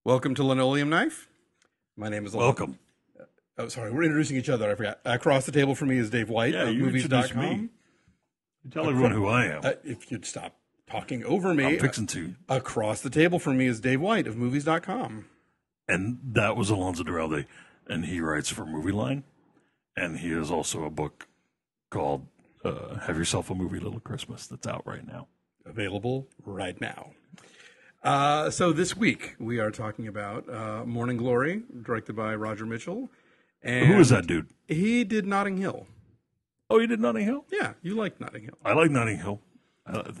Welcome to Linoleum Knife. My name is Welcome. Oh, sorry, we're introducing each other. I forgot. Across the table from me is Dave White of you introduced me. movies.com. You tell everyone who I am. If you'd stop talking over me. I'm fixing to. Across the table from me is Dave White of movies.com. And that was Alonso Duralde, and he writes for Movie Line, and he has also a book called Have Yourself a Movie Little Christmas that's out right now. Available right now. So this week we are talking about Morning Glory, directed by Roger Mitchell. And Who is that dude? He did Notting Hill. Oh, he did Notting Hill? Yeah, you like Notting Hill. I like Notting Hill.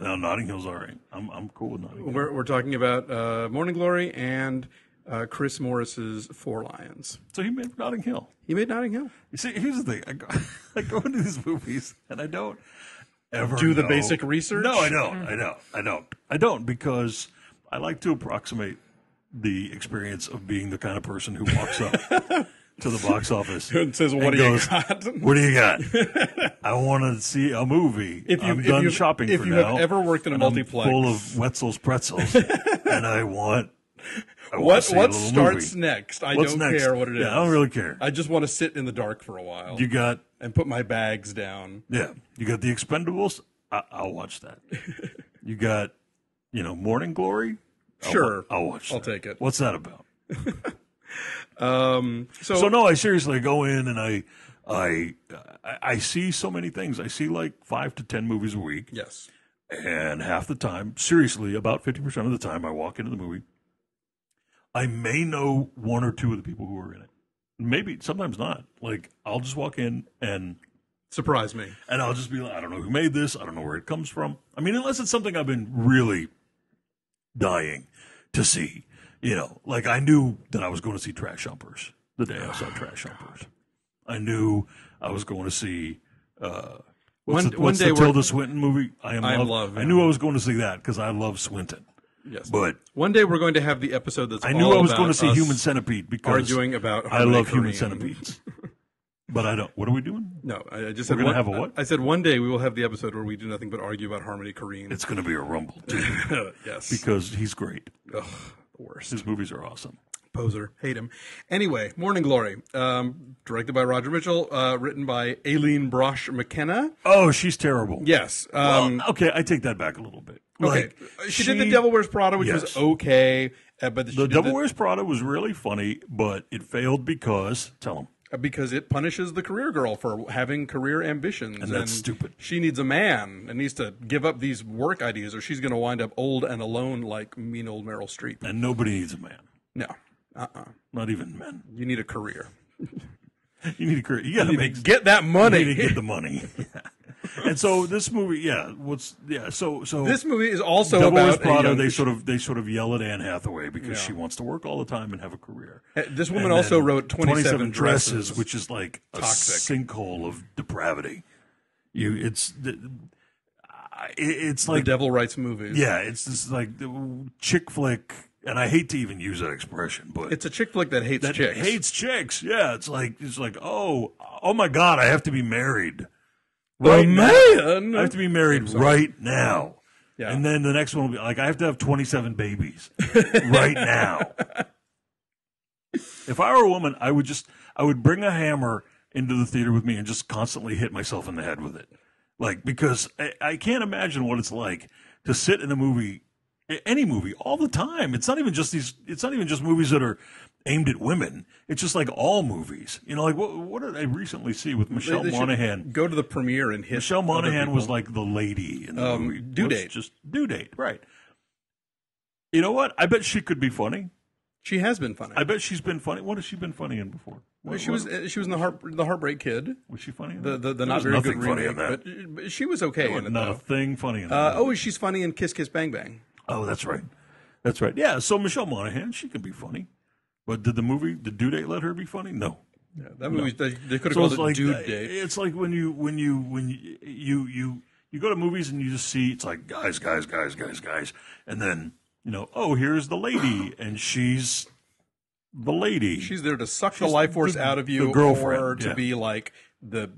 Now, Notting Hill's all right. I'm cool with Notting Hill. We're talking about Morning Glory and Chris Morris's Four Lions. So he made Notting Hill. He made Notting Hill. You see, here's the thing. I go into these movies, and I don't ever Do the know. basic research? No, I don't because I like to approximate the experience of being the kind of person who walks up to the box office and says, "What do you got? What do you got? I want to see a movie. I'm done shopping if for you now. have ever worked in a I'm multiplex, full of Wetzel's pretzels, and I want what to see a little starts movie. next? I What's don't next? care what it is. Yeah, I don't really care. I just want to sit in the dark for a while. You got and put my bags down. Yeah, you got The Expendables. I'll watch that. You got, Morning Glory. Sure, I'll watch that. I'll take it. What's that about? So So no, I seriously go in and I see so many things. I see like 5 to 10 movies a week. yes, And half the time, seriously, about 50% of the time, I walk into the movie. I may know one or two of the people who are in it. Maybe, sometimes not. Like, I'll just walk in and surprise me. I'll just be like, I don't know who made this. I don't know where it comes from. I mean, unless it's something I've been really dying to see. Like I knew that I was going to see Trash Humpers the day I saw Trash Humpers. I knew I was going to see what's the Tilda Swinton movie? I Am Love. I knew I was going to see that because I love Swinton. Yes, but one day we're going to have the episode that's. I knew I was going to see Human Centipede because arguing about I love Korean. Human Centipedes. But I don't. What are we doing? No, I just We're said going to have a what? I said one day we will have the episode where we do nothing but argue about Harmony Korine. It's going to be a rumble too. Yes, because he's great. Ugh, the worst. His movies are awesome. Poser, hate him. Anyway, Morning Glory, directed by Roger Mitchell, written by Aileen Brosh McKenna. Oh, she's terrible. Yes. Okay, I take that back a little bit. Okay, Like, she did The Devil Wears Prada, which was okay, but The Devil Wears Prada was really funny, but it failed because because it punishes the career girl for having career ambitions. And that's stupid. She needs a man and needs to give up these work ideas or she's going to wind up old and alone like mean old Meryl Streep. And nobody needs a man. No. Not even men. You need a career. You need a career. You got to get that money. You need to get the money. And so this movie, so this movie is also Devil Wears about Prada. They sort of yell at Anne Hathaway because she wants to work all the time and have a career. This woman also wrote 27 Dresses, which is like a toxic sinkhole of depravity. It's like the devil writes movies. Yeah, it's this like the chick flick. And I hate to even use that expression, but it's a chick flick that hates chicks. Hates chicks. Yeah, it's like oh my God, I have to be married. Man, I have to be married right now. Yeah. And then the next one will be like I have to have 27 babies right now. If I were a woman, I would bring a hammer into the theater with me and just constantly hit myself in the head with it. Like because I can't imagine what it's like to sit in a movie. Any movie, all the time. It's not even just movies that are aimed at women. It's just like all movies. Like what did I recently see with Michelle Monaghan? Go to the premiere and hit. Michelle Monaghan was like the lady in the movie. Due Date. Just Due Date, right? You know what? I bet she could be funny. She has been funny. I bet she's been funny. What has she been funny in before? She was in the Heartbreak Kid. Was she funny? The not very good remake, but she was okay in it. Not a thing funny in that. She's funny in Kiss Kiss Bang Bang. Oh, that's right. That's right. Yeah, so Michelle Monaghan, she can be funny. But did Due Date let her be funny? No. Yeah, that movie, they could have called it like, Due Date. It's like when you go to movies and you just see, it's like guys. And then, here's the lady, and she's the lady. She's there to suck the life force out of you, the girlfriend, or to be like the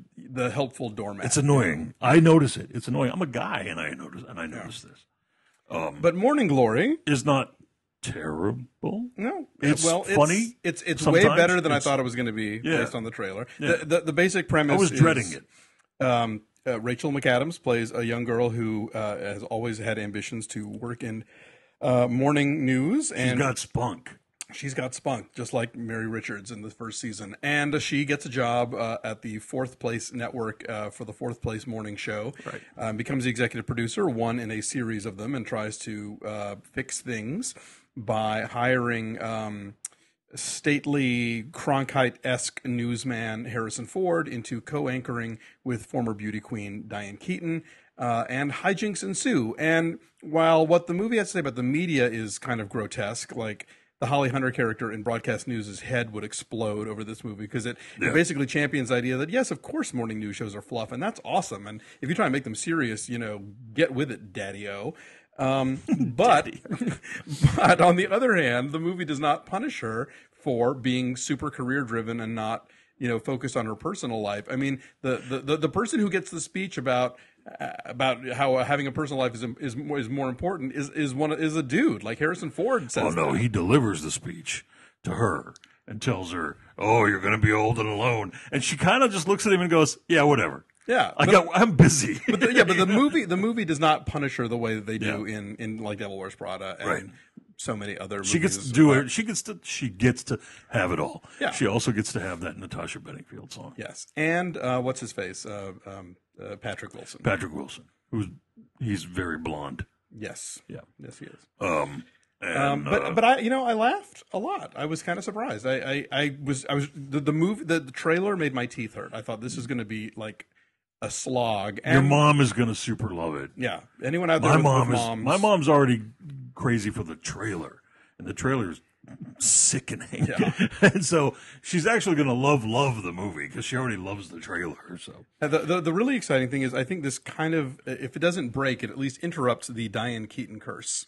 helpful doormat. It's annoying. I notice it. It's annoying. I'm a guy, and I notice this. But Morning Glory is not terrible. No, It's funny. It's way Sometimes better than I it's- thought it was going to be Yeah. based on the trailer. Yeah. The basic premise. I was dreading it. Rachel McAdams plays a young girl who has always had ambitions to work in morning news, and She's got spunk. she's got spunk, just like Mary Richards in the first season. And she gets a job at the Fourth Place Network for the Fourth Place morning show. Right. Becomes the executive producer, one in a series of them, and tries to fix things by hiring stately Cronkite-esque newsman Harrison Ford into co-anchoring with former beauty queen Diane Keaton. And hijinks ensue. And while what the movie has to say about the media is kind of grotesque, like the Holly Hunter character in broadcast news' head would explode over this movie because it basically champions the idea that, yes, of course, morning news shows are fluff, and that's awesome. And if you try and make them serious, get with it, daddy-o. But on the other hand, the movie does not punish her for being super career-driven and not, focused on her personal life. I mean, the person who gets the speech about how having a personal life is more important is a dude like Harrison Ford says. Oh no, he delivers the speech to her and tells her, "Oh, you're going to be old and alone," and she kind of just looks at him and goes, "Yeah, whatever. Yeah, I'm busy." But the movie does not punish her the way that they do in like Devil Wears Prada and so many other movies. She gets to do it. She gets to have it all. Yeah. She also gets to have that Natasha Bedingfield song. Yes, and what's his face? Patrick Wilson. Patrick Wilson, he's very blonde. Yes. Yeah. Yes, he is. But I laughed a lot. I was kind of surprised. The trailer made my teeth hurt. I thought this is going to be like a slog. And, your mom is going to super love it. Yeah. Anyone out there with moms? My mom's already crazy for the trailer, and the trailer's sickening. Yeah. And so she's actually going to love the movie because she already loves the trailer. So the really exciting thing is I think this kind of, if it doesn't break, it at least interrupts the Diane Keaton curse.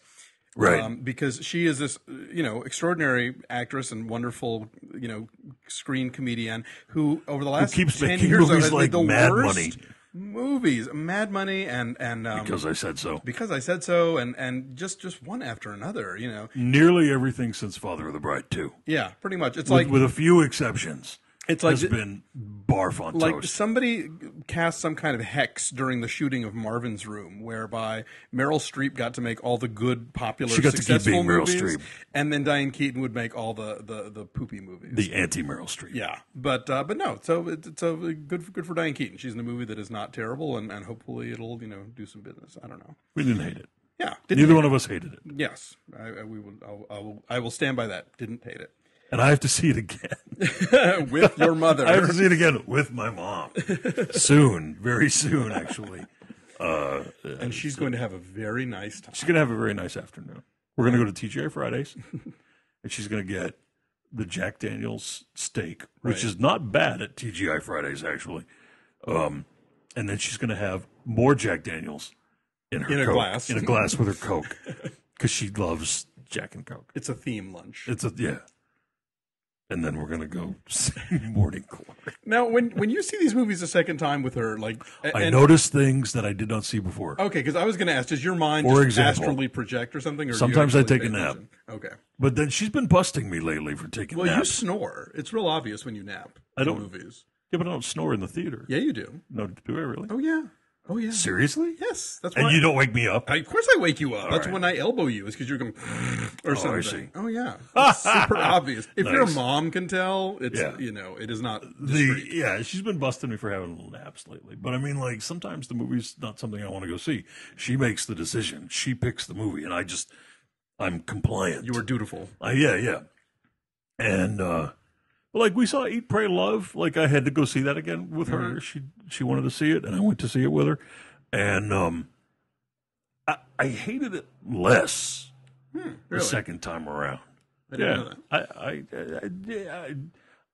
Right. Because she is this, extraordinary actress and wonderful, screen comedian who over the last keeps 10 making years movies has like made the Mad worst Money. movies, Mad Money and Because I said so. Because I Said So, and just one after another, Nearly everything since Father of the Bride 2. Yeah, pretty much. It's with a few exceptions. It's like has been barf on like toast. somebody cast some kind of hex during the shooting of Marvin's Room, whereby Meryl Streep got to make all the good, popular, She got to keep successful being Meryl movies, Streep. and then Diane Keaton would make all the poopy movies. The anti-Meryl Streep. Yeah, but no. So it's good for Diane Keaton. She's in a movie that is not terrible, and hopefully it'll do some business. I don't know. We didn't hate it. Yeah, Neither one of us hated it. Yes, I will stand by that. Didn't hate it. And I have to see it again. With your mother. I have to see it again with my mom. Soon. Very soon, actually. And she's going to have a very nice time. She's going to have a very nice afternoon. We're going to go to TGI Fridays. And she's going to get the Jack Daniels steak, which is not bad at TGI Fridays, actually. And then she's going to have more Jack Daniels in her Coke, glass. In a glass with her Coke. Because she loves Jack and Coke. It's a theme lunch. Yeah. And then we're going to go see Morning Glory. Now, when you see these movies a second time with her, like... I notice things that I did not see before. Okay, because I was going to ask, does your mind For just example, astrally project or something? Or sometimes I take a nap. Okay. But then she's been busting me lately for taking naps. Well, you snore. It's real obvious when you nap I don't. in movies. Yeah, but I don't snore in the theater. Yeah, you do. No, do I really? Oh, yeah. Oh, yeah. Seriously? Yes. That's And why you don't wake me up? of course I wake you up. That's right. when I elbow you. Is because you're going or something. I see. Oh, yeah. It's super obvious. If your Nice. mom can tell, it's, Yeah. it is not discreet. Yeah, she's been busting me for having little naps lately. But I mean, like, sometimes the movie's not something I want to go see. She makes the decision. She picks the movie, and I'm compliant. You are dutiful. Yeah. And, like, we saw Eat, Pray, Love. Like, I had to go see that again with her. She wanted to see it, and I went to see it with her. And I hated it less the Really? second time around. I didn't know that.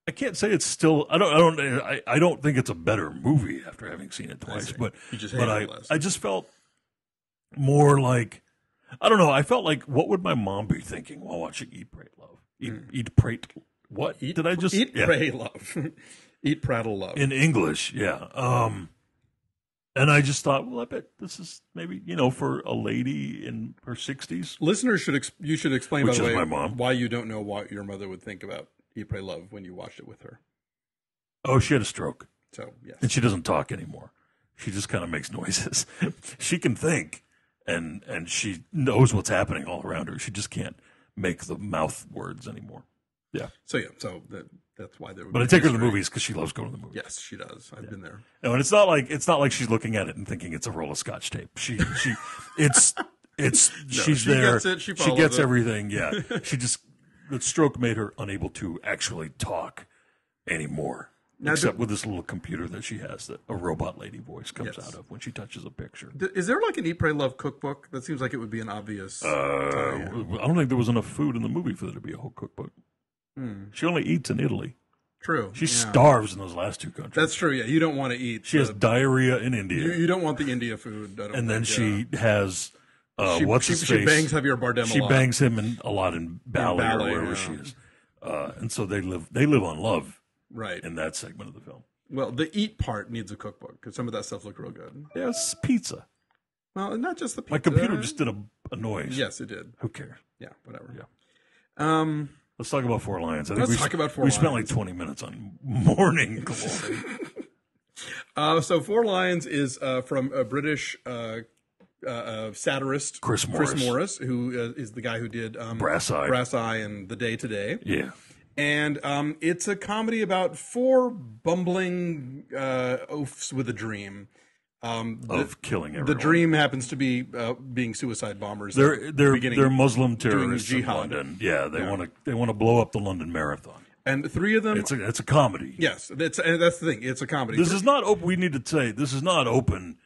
I can't say it's still. I don't think it's a better movie after having seen it twice. But You just but hated it less. I just felt more like, I don't know. I felt like, what would my mom be thinking while watching Eat, Pray, Love? Eat, Pray. What did I just? Eat, yeah. pray, love. Eat, prattle, love. In English, yeah. And I just thought, well, I bet this is maybe, for a lady in her 60s. Listeners you should explain, Which by the is way, my mom. why you don't know what your mother would think about Eat, Pray, Love when you watched it with her. Oh, she had a stroke. So, yes. And she doesn't talk anymore. She just kind of makes noises. She can think, and she knows what's happening all around her. She just can't make the mouth words anymore. Yeah. So that's why there would But be I take her to history. the movies because she loves going to the movies. Yes, she does. I've been there. No, and it's not like she's looking at it and thinking it's a roll of Scotch tape. She's she there. gets it, she follows gets it. everything. Yeah. The stroke made her unable to actually talk anymore. Now, Except with this little computer that she has that a robot lady voice comes Yes. out of when she touches a picture. Is there like an Eat, Pray, Love cookbook? That seems like it would be an obvious. I don't think there was enough food in the movie for there to be a whole cookbook. She only eats in Italy. True. She starves in those last two countries. That's true. Yeah, you don't want to eat. She has diarrhea in India. You don't want the India food. I don't And then think, she has what's his she face? bangs Javier Bardem. She bangs him a lot in Bali or Bali, wherever yeah. she is, and so they live on love right in that segment of the film. Well, the eat part needs a cookbook because some of that stuff looked real good. Yeah, it's pizza. Well, not just the pizza. My computer just did a noise. Yes, it did. Who cares? Yeah, whatever. Yeah. Let's talk about Four Lions. Let's talk about Four We spent like Lions. 20 minutes on Morning Glory. So Four Lions is from a British satirist, Chris Morris, who is the guy who did Brass Eye. and The Day Today. Yeah. And it's a comedy about four bumbling oafs with a dream. Of killing everyone. The dream happens to be being suicide bombers. They're Muslim terrorists in jihad. London. Yeah, they want to blow up the London Marathon. And three of them. It's a comedy. Yes, and that's the thing. It's a comedy. This is not open. We need to say this is not open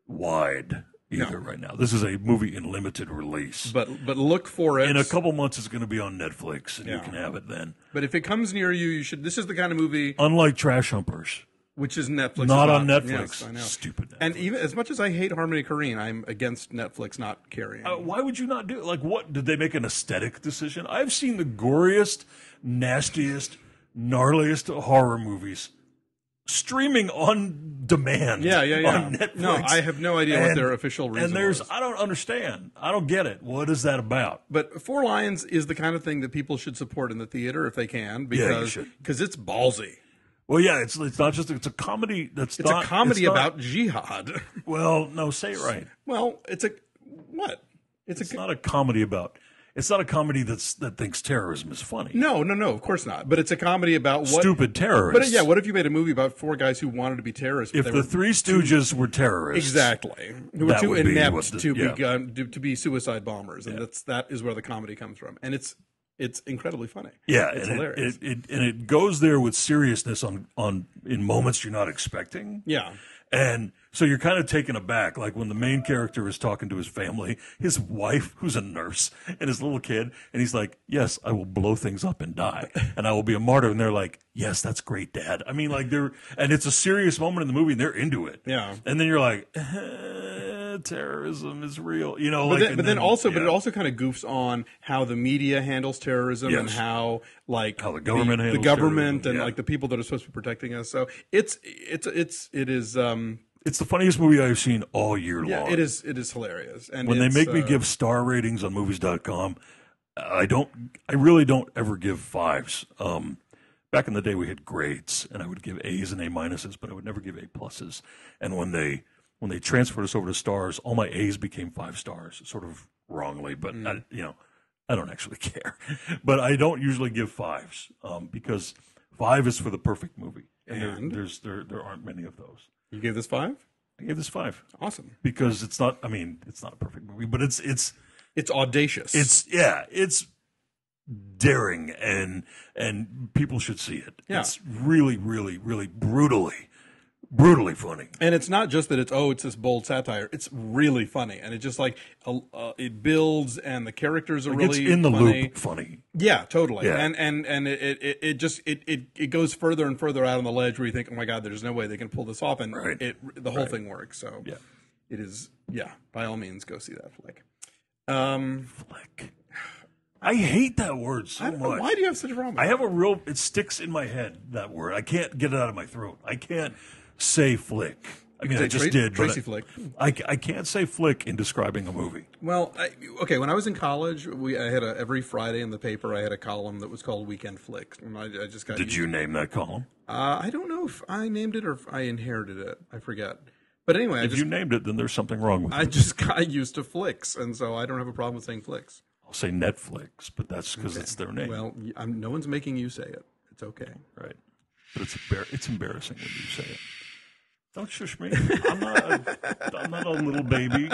wide either right now. This is a movie in limited release. But look for it. In a couple months, it's going to be on Netflix, and you can have it then. But if it comes near you, you should. This is the kind of movie. Unlike Trash Humpers. Which is Netflix. Not on Netflix. Yes, I know. Stupid Netflix. And even as much as I hate Harmony Korine, I'm against Netflix not carrying. Why would you not do it? Like, what? Did they make an aesthetic decision? I've seen the goriest, nastiest, gnarliest horror movies streaming on demand. Yeah. On Netflix. No, I have no idea what their official reason was. I don't understand. I don't get it. What is that about? But Four Lions is the kind of thing that people should support in the theater if they can, because it's ballsy. Well, yeah, it's not just it's a comedy. It's a comedy about jihad. Well, no, say it right. Well, it's not a comedy about. It's not a comedy that thinks terrorism is funny. No, of course not. But it's a comedy about what stupid terrorists. But yeah, what if you made a movie about four guys who wanted to be terrorists? If the Three Stooges were terrorists, exactly, who were too inept to be suicide bombers, and that is where the comedy comes from, and it's incredibly funny. Yeah, it's and hilarious. It goes there with seriousness on in moments you're not expecting. Yeah. And so you're kind of taken aback, like when the main character is talking to his family, his wife, who's a nurse, and his little kid, and he's like, yes, I will blow things up and die, and I will be a martyr. And they're like, yes, that's great, Dad. I mean, like and it's a serious moment in the movie, and they're into it. Yeah. And then you're like, terrorism is real, But it also kind of goofs on how the media handles terrorism and how the government handles the government terrorism, and like the people that are supposed to be protecting us. So it is. It's the funniest movie I've seen all year long. Yeah, it is hilarious. And when they make me give star ratings on movies.com, I really don't ever give fives. Back in the day we had grades, and I would give A's and A minuses, but I would never give A pluses. And when they transferred us over to stars, all my A's became 5 stars, sort of wrongly, but I don't actually care. But I don't usually give fives because 5 is for the perfect movie, and there aren't many of those. You gave this 5? I gave this 5. Awesome. Because it's not a perfect movie, but it's audacious. It's daring and people should see it. Yeah. It's really, really, really brutally funny. And it's not just that it's this bold satire. It's really funny, and it just like it builds, and the characters are really it's in the funny. loop funny. Yeah, totally. Yeah. And it goes further and further out on the ledge where you think, oh my God, there's no way they can pull this off, and the whole thing works. So it is. Yeah, by all means, go see that flick. Flick. I hate that word so much. Why do you have such a problem with it? It sticks in my head, that word. I can't get it out of my throat. I can't say flick. I mean, I just did. Tracy flick. I can't say flick in describing a movie. Well, okay. When I was in college, I had every Friday in the paper. I had a column that was called Weekend Flicks, and I just got. Did you name that column? I don't know if I named it or if I inherited it. I forget. But anyway, if you named it, then there's something wrong with it. I just got used to flicks, and so I don't have a problem with saying flicks. I'll say Netflix, but that's because it's their name. Well, no one's making you say it. It's okay. Right. But it's embarrassing when you say it. Don't shush me. I'm not a little baby.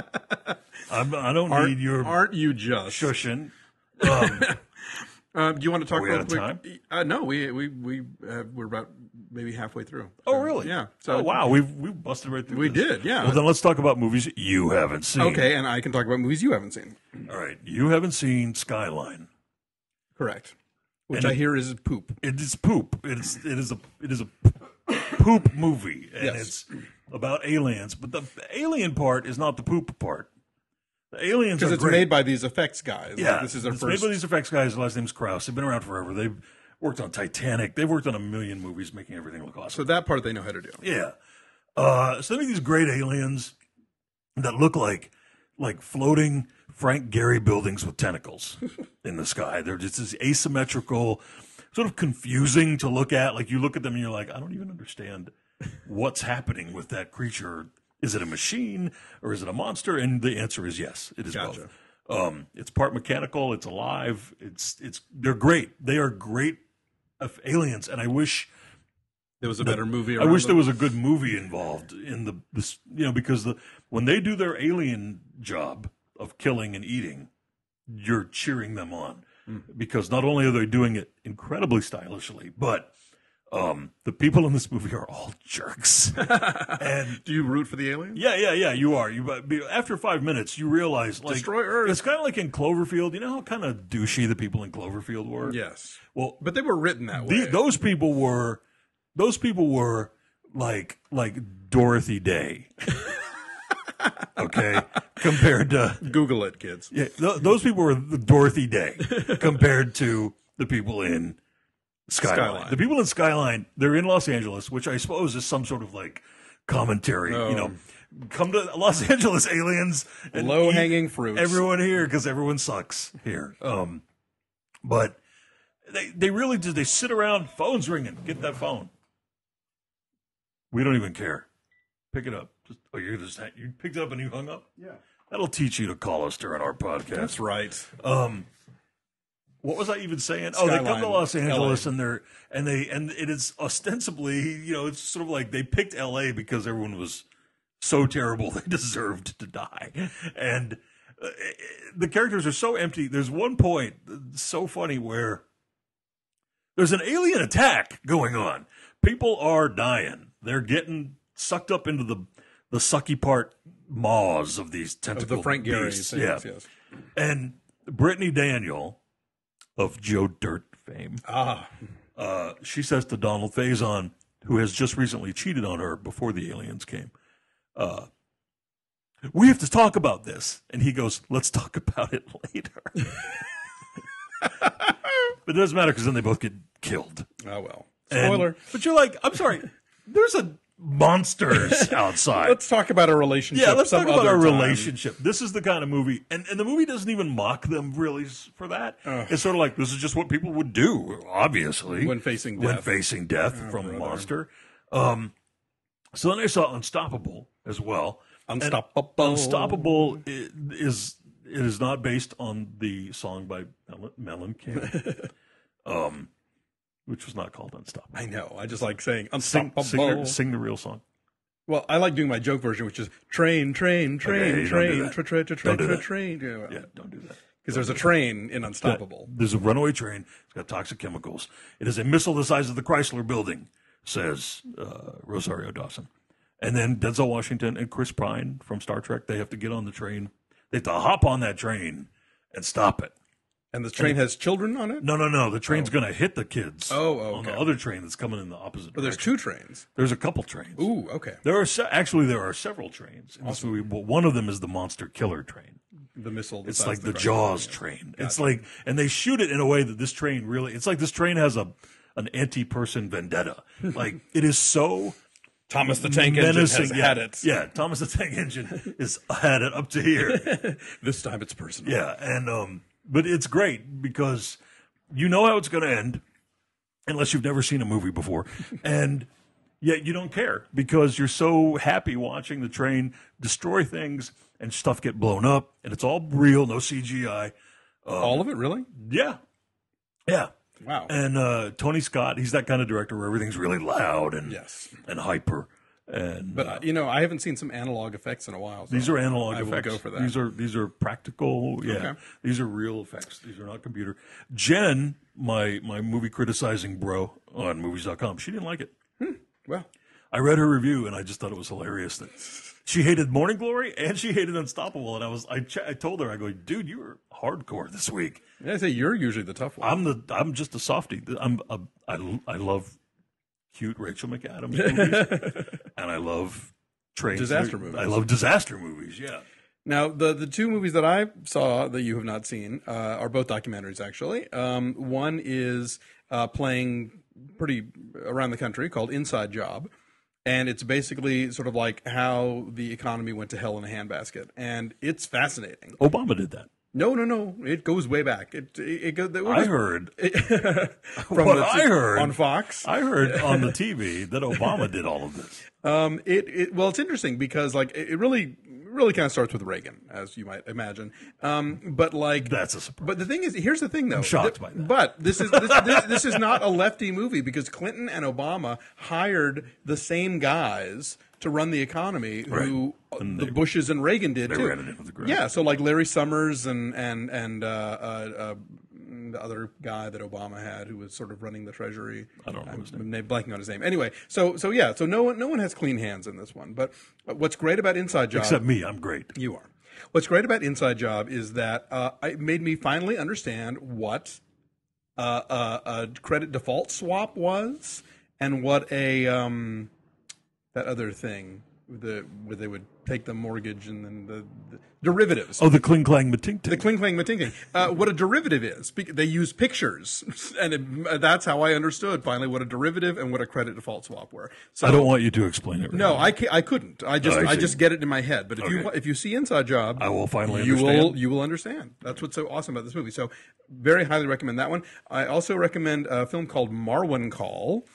I don't need your. Aren't you just shushing? Do you want to talk? Are we out of time? No, we're about maybe halfway through. Oh, really? Yeah. So wow, we busted right through. We this. did. Yeah. Well, then let's talk about movies you haven't seen. Okay, and I can talk about movies you haven't seen. All right, you haven't seen Skyline. Correct. Which I hear is poop. It is poop. It is a poop movie, and it's about aliens. But the alien part is not the poop part. The aliens because it's made by these effects guys. Yeah, like, this is it's made by these effects guys. The last name's Krause. They've been around forever. They've worked on Titanic. They've worked on a million movies, making everything look awesome. So that part they know how to do. Yeah. So they make these great aliens that look like floating Frank Gehry buildings with tentacles in the sky. They're just this asymmetrical, sort of confusing to look at. Like you look at them and you're like, I don't even understand what's happening with that creature. Is it a machine or is it a monster? And the answer is yes, it is Gotcha. both. It's part mechanical. It's alive. They're great. They are great aliens. And I wish there was a better movie. I wish there was a good movie involved in this, because when they do their alien job of killing and eating, you're cheering them on because not only are they doing it incredibly stylishly, but the people in this movie are all jerks. And do you root for the aliens? Yeah. You are. After 5 minutes, you realize like destroy Earth. It's kind of like in Cloverfield. You know how kind of douchey the people in Cloverfield were. Yes. Well, but they were written that way. Those people were like Dorothy Day. Okay, compared to Google it, kids. Yeah, those people were the Dorothy Day compared to the people in Skyline. The people in Skyline, they're in Los Angeles, which I suppose is some sort of like commentary. Come to Los Angeles, aliens, and low-hanging fruits. Everyone here because everyone sucks here. But they really did. They sit around, phone's ringing. Get that phone. We don't even care. Pick it up. You picked it up and you hung up? Yeah. That'll teach you to call us during our podcast. That's right. What was I even saying? Skyline, they come to Los Angeles LA. and it is ostensibly, it's sort of like they picked LA because everyone was so terrible they deserved to die. And the characters are so empty. There's one point so funny where there's an alien attack going on. People are dying. They're getting sucked up into the sucky part maws of these tentacle the Frank Gehry beasts. things, Yeah. Yes. And Brittany Daniel of Joe Dirt fame, she says to Donald Faison, who has just recently cheated on her before the aliens came, we have to talk about this. And he goes, let's talk about it later. But it doesn't matter because then they both get killed. Oh, well. Spoiler. But you're like, I'm sorry, there's monsters outside. Let's talk about a relationship. Yeah, let's talk about our time. relationship. This is the kind of movie, and the movie doesn't even mock them really for that. It's sort of like, this is just what people would do, obviously. When facing death. From a monster. So then I saw Unstoppable as well. Unstoppable is not based on the song by Melon King. Which was not called Unstoppable. I know. I just like saying Unstoppable. Sing the real song. Well, I like doing my joke version, which is train, train, train, train, train. Yeah, don't do that. Because there's a train in Unstoppable. There's a runaway train. It's got toxic chemicals. It is a missile the size of the Chrysler Building, says Rosario Dawson. And then Denzel Washington and Chris Pine from Star Trek, they have to get on the train. They have to hop on that train and stop it. And the train has children on it? No. The train's going to hit the kids on the okay. other train that's coming in the opposite direction. There's two trains. There's a couple trains. Ooh, okay. There are several trains in this movie, but one of them is the monster killer train. The missile. It's like the Jaws train. It's like, and they shoot it in a way that this train really, it's like this train has an anti-person vendetta. Like, it is so Thomas the Tank Engine menacing. has had it. Yeah, Thomas the Tank Engine has had it up to here. This time it's personal. Yeah, and but it's great because you know how it's going to end, unless you've never seen a movie before, and yet you don't care because you're so happy watching the train destroy things and stuff get blown up, and it's all real, no CGI. All of it, really? Yeah, yeah. Wow. And Tony Scott, he's that kind of director where everything's really loud and Yes. and hyper. And But I haven't seen some analog effects in a while. So these are analog I will effects. go for that. These are practical. Yeah, Okay. These are real effects. These are not computer. Jen, my movie criticizing bro on movies.com, she didn't like it. Well, I read her review and I just thought it was hilarious that she hated Morning Glory and she hated Unstoppable. And I told her, I go, dude, you were hardcore this week. I say you're usually the tough one. I'm just a softie. I love cute Rachel McAdams movies, and I love Disaster movies. I love disaster movies. Yeah. Now, the two movies that I saw that you have not seen are both documentaries, actually. One is playing pretty around the country called Inside Job. And it's basically sort of like how the economy went to hell in a handbasket. And it's fascinating. Obama did that. No. It goes way back. It goes. I heard. I heard on Fox. I heard on the TV that Obama did all of this. Well, it's interesting because like it really kind of starts with Reagan, as you might imagine. But like That's a surprise. But the thing is, here's the thing though. I'm shocked by that. But this is not a lefty movie because Clinton and Obama hired the same guys to run the economy who the Bushes and Reagan did They too. ran it into the ground. Yeah, so like Larry Summers and the other guy that Obama had who was sort of running the Treasury. I don't know his name. I'm blanking on his name. Anyway, so no one has clean hands in this one. But what's great about Inside Job, Except me, I'm great. you are. What's great about Inside Job is that it made me finally understand what a credit default swap was and what a that other thing where they would take the mortgage and then the derivatives. Oh, the Kling Klang Matink. The cling clang matinking. What a derivative is. They use pictures, and that's how I understood finally what a derivative and what a credit default swap were. So I don't want you to explain it. Right no, now. I couldn't. I see. just get it in my head. But Okay. if you see Inside Job, I will finally you understand. will understand. That's what's so awesome about this movie. So very highly recommend that one. I also recommend a film called Marwan Call.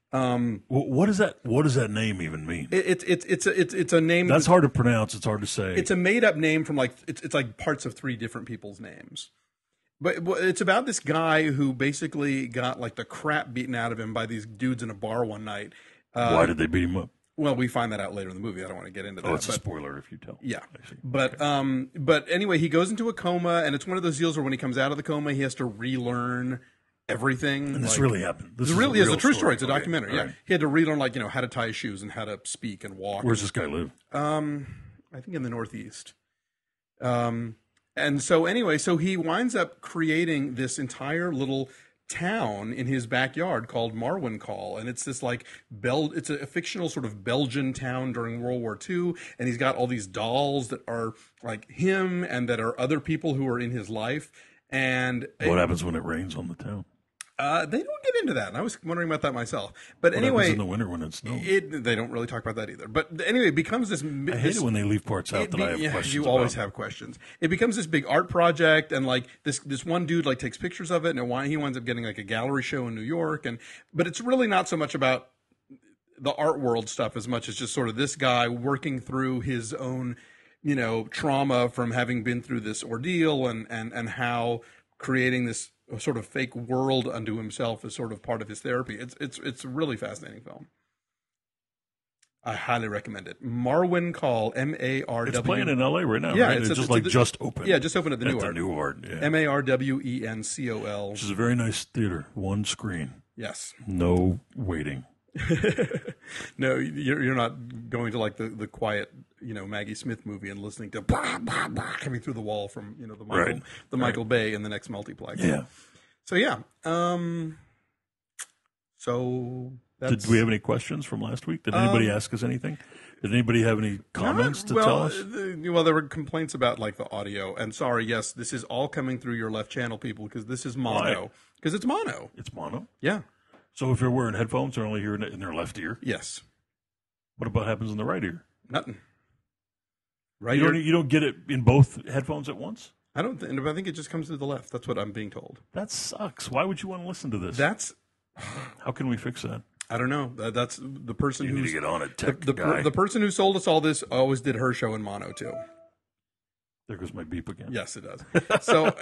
What does that name even mean? It's a name That's hard to pronounce. It's hard to say. It's a made up name from like it's like parts of three different people's names. But it's about this guy who basically got like the crap beaten out of him by these dudes in a bar one night. Why did they beat him up? Well, we find that out later in the movie. I don't want to get into that. Oh, it's a but, spoiler if you tell. yeah. I see. But anyway, he goes into a coma, and it's one of those deals where when he comes out of the coma, he has to relearn everything. And this really happened. This It's is really a is a real true story. story. It's a Okay, documentary. all Yeah, right. he had to relearn like how to tie his shoes and how to speak and walk. Where's this guy live? I think in the Northeast. And so anyway, so he winds up creating this entire little town in his backyard called Marwan Call, and it's this like it's a fictional sort of Belgian town during World War II, and he's got all these dolls that are like him and that are other people who are in his life. And What happens when it rains on the town? they don't get into that, and I was wondering about that myself. But What anyway, happens in the winter when it snows? they don't really talk about that either. But anyway, it becomes this. I hate it when they leave parts out that I have questions You about. always have questions. It becomes this big art project, and like this one dude like takes pictures of it, and he winds up getting like a gallery show in New York. But it's really not so much about the art world stuff as much as just sort of this guy working through his own, trauma from having been through this ordeal, and how creating this sort of fake world unto himself is sort of part of his therapy. It's a really fascinating film. I highly recommend it. Marwan Call, MARW. It's playing in L.A. right now, Yeah, right? it's It's at- just opened. Yeah, just opened at the New Art. New Art, yeah. MARWENCOL. Which is a very nice theater. One screen. Yes. No waiting. No, you're not going to like the quiet, Maggie Smith movie and listening to bah, bah, bah, coming through the wall from the Michael Bay in the next multiplex. Yeah. So yeah. So that's, Did we have any questions from last week? Did anybody ask us anything? Did anybody have any comments to tell us? Well, there were complaints about like the audio. And sorry, yes, this is all coming through your left channel, people, because this is mono. Why? Because it's mono. It's mono. Yeah. So if you're wearing headphones, they're only hearing it in their left ear. Yes. What about happens in the right ear? Nothing. Right You ear. don't get it in both headphones at once? I think it just comes to the left. That's what I'm being told. That sucks. Why would you want to listen to this? How can we fix that? I don't know. That's the person You need who's to get on it, tech the guy. person who sold us all this always did her show in mono too. There goes my beep again. Yes, it does. So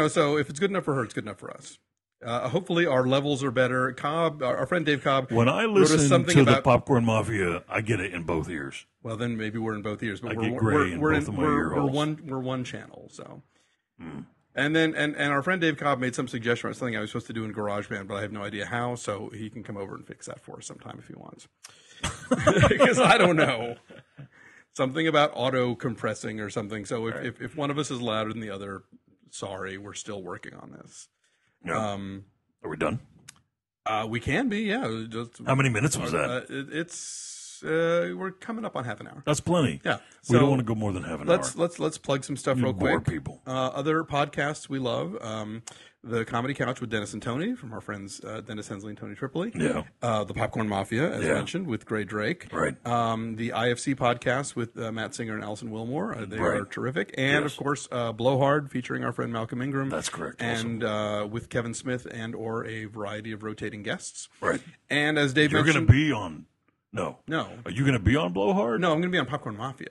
so if it's good enough for her, it's good enough for us. Hopefully our levels are better. Cobb, our friend Dave Cobb, When I wrote us listen something to about, the Popcorn Mafia, I get it in both ears. well, then maybe we're in both ears. But I we're get gray in both of my ear we're holes. one channel. So, and then and our friend Dave Cobb made some suggestion about something I was supposed to do in GarageBand, but I have no idea how. So he can come over and fix that for us sometime if he wants, because I don't know. Something about auto compressing or something. So if one of us is louder than the other, sorry, we're still working on this. Yeah. Are we done? We can be, yeah. How many minutes was that? We're coming up on half an hour. That's plenty. Yeah. We So don't want to go more than half an hour. let's plug some stuff real Bore quick. people. Other podcasts we love. The Comedy Couch with Dennis and Tony from our friends Dennis Hensley and Tony Tripoli. Yeah. The Popcorn Mafia, as mentioned, with Gray Drake. Right. The IFC podcast with Matt Singer and Allison Wilmore. They Right. are terrific. And, of course, Blowhard featuring our friend Malcolm Ingram. That's correct. And with Kevin Smith and or a variety of rotating guests. Right. And as Dave You're mentioned... going to be on... No. No. Are you going to be on Blowhard? No, I'm going to be on Popcorn Mafia.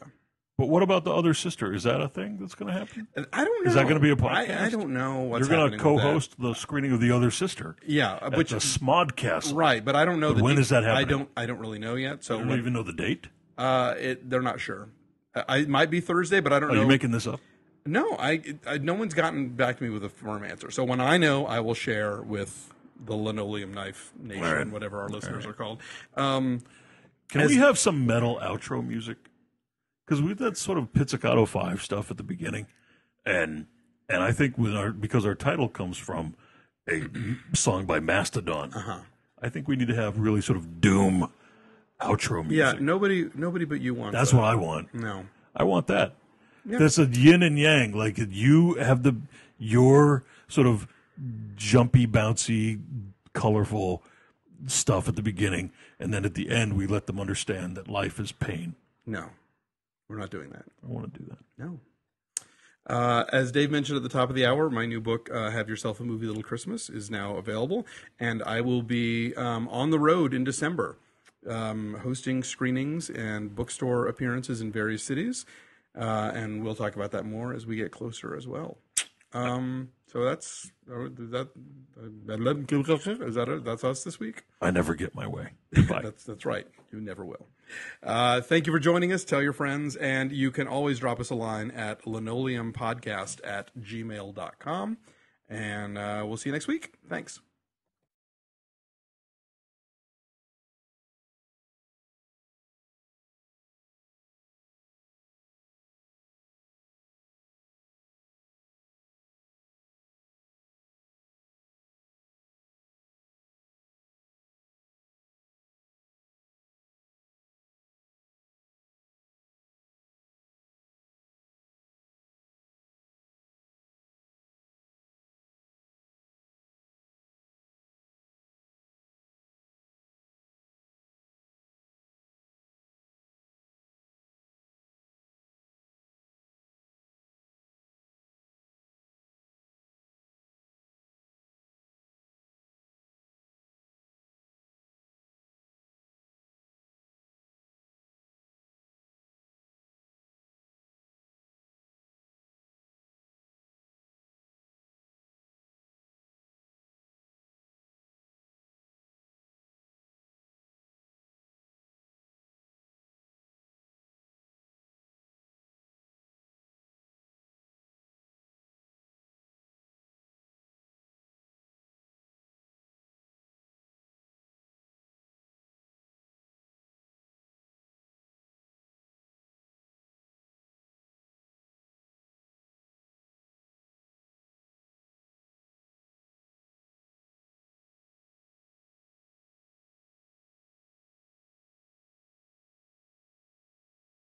But what about the other sister? Is that a thing that's going to happen? I don't know. Is that going to be a podcast? I don't know what's You're going happening to with that. co-host the screening of the other sister. Yeah, At which the Smodcast. right, but I don't know. But when is that happening? I don't really know yet. So You don't even know the date? they're not sure. It might be Thursday, but I don't know. Are you making this up? No, no one's gotten back to me with a firm answer. So when I know, I will share with the Linoleum Knife Nation, All right. whatever our listeners are called. Can we have some metal outro music? Because we've that sort of Pizzicato 5 stuff at the beginning, and I think because our title comes from a song by Mastodon, I think we need to have really sort of doom outro Yeah, music. nobody but you wants. That's that. what I want. No. I want that. Yeah. That's a yin and yang. Like you have your sort of jumpy, bouncy, colorful stuff at the beginning, and then at the end we let them understand that life is pain. No, we're not doing that. I want to do that. No. As Dave mentioned at the top of the hour, my new book, Have Yourself a Movie Little Christmas, is now available, and I will be on the road in December, hosting screenings and bookstore appearances in various cities, and we'll talk about that more as we get closer as well. So that's that's us this week. I never get my way. Goodbye. That's right. You never will. Thank you for joining us. Tell your friends, and you can always drop us a line at linoleumpodcast@gmail.com, and we'll see you next week. Thanks.